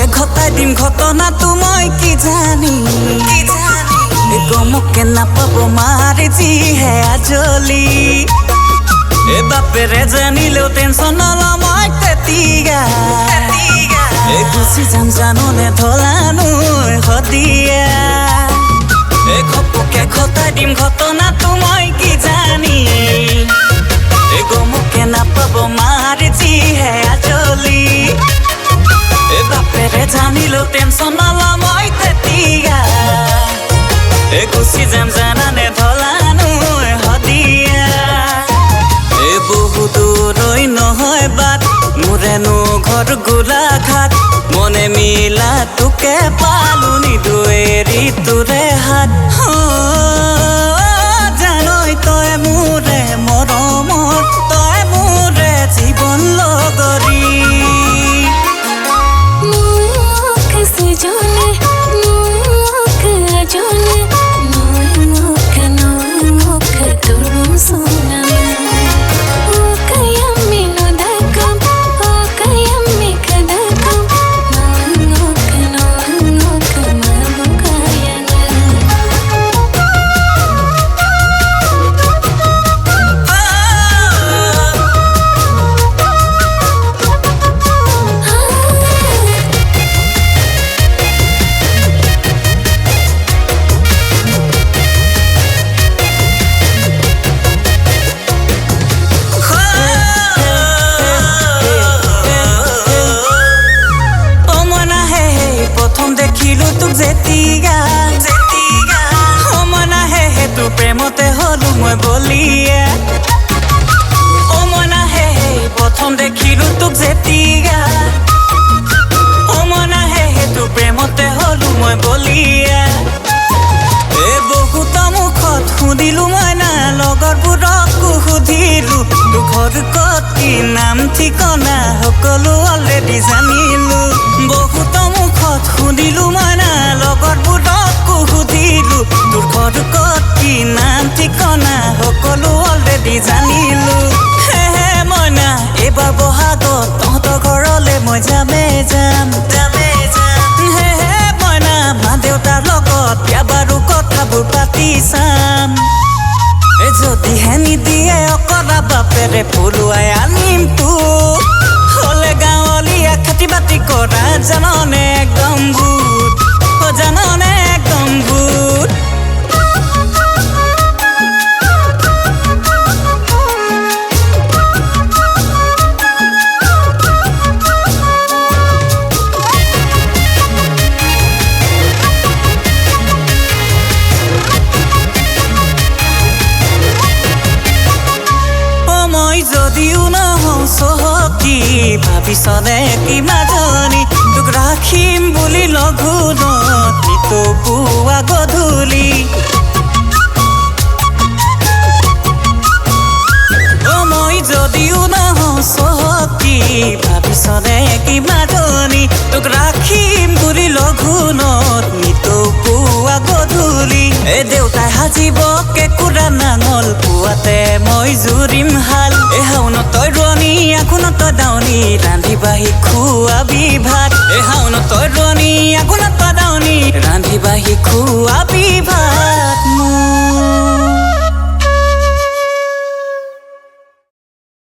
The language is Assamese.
ঘপকে ঘটাই দিম ঘটনাটো মই কি জানি গমকে নাপাব মাৰে যিহে আজলি বাপেৰে জানিলেও টেনচন নলওঁ মই তেতিয়া গুচি যাম জাননে ধলানো সদিয়া ঘপকে ঘটাই দিম ঘটনাটো মই কি জানি গমকে নাপাব মাৰে যিহে আজলি বাপেৰে জানিলেও টেনচন নলওঁ মই তেতিয়া গুচি যাম জানানে ধলানো সদিয়া বহু দূৰৈ নহয় বাট মোৰেনো ঘৰ গোলাঘাট মনে মিলা তোকে পালো নিদুৱেৰি তোৰে হাত জানৈ তই মোৰে মৰমৰ তই মোৰে জীৱন লগৰী প্ৰেমতে হলো মই বলিয়া মন আহে প্ৰথম দেখিলো তোক যেতিয়া মন আহে তোৰ প্ৰেমতে হলো মই বলিয়া বহুত মুখত সুধিলো মই না লগৰবোৰকো সুধিলো তোৰ ঘৰ ক'ত কি নাম ঠিকনা সকলো অলৰেডি জানিলো বহুত মুখত সুধিলো মই না লগৰবোৰকো সুধিলো তোৰ ঘৰ ক'ত কি নাম ঠিকনা সকলো অলৰেডি জানিলো মই না এইবাৰ বহাগত তহঁতৰ ঘৰলে মই যামেই যাম মই না মা দেউতাৰ লগত বিয়া বাৰু কথাবোৰ পাতি চাম যদিহে নিদিয়ে অকৰা বাপেৰে পলুৱাই আনিম তোক হ'লে গাঁৱলীয়া খেতি বাতি কৰা জাননে একদম বুট জাননে একদম বুট যদিও নহওঁ চহকী ভাবিছনে কি মাজনী তোক ৰাখিম বুলি লঘোণত নিতৌ পুৱা গধূলি মই যদিও নহওঁ চহকী ভাবিছনে কি মাজনী তোক ৰাখিম বুলি লঘোণত নিতৌ পুৱা গধূলি দেউতাই সাজিব কেঁকুৰা নাঙল পুৱাতে মই জুৰিম হাল শাওন তই ৰোৱনী আঘোণ তই দাৱনী ৰান্ধিবাহি খুৱাবি ভাত শাওন তই ৰোৱনী আঘোণ তই দাৱনী ৰান্ধিবাহি খুৱাবি ভাত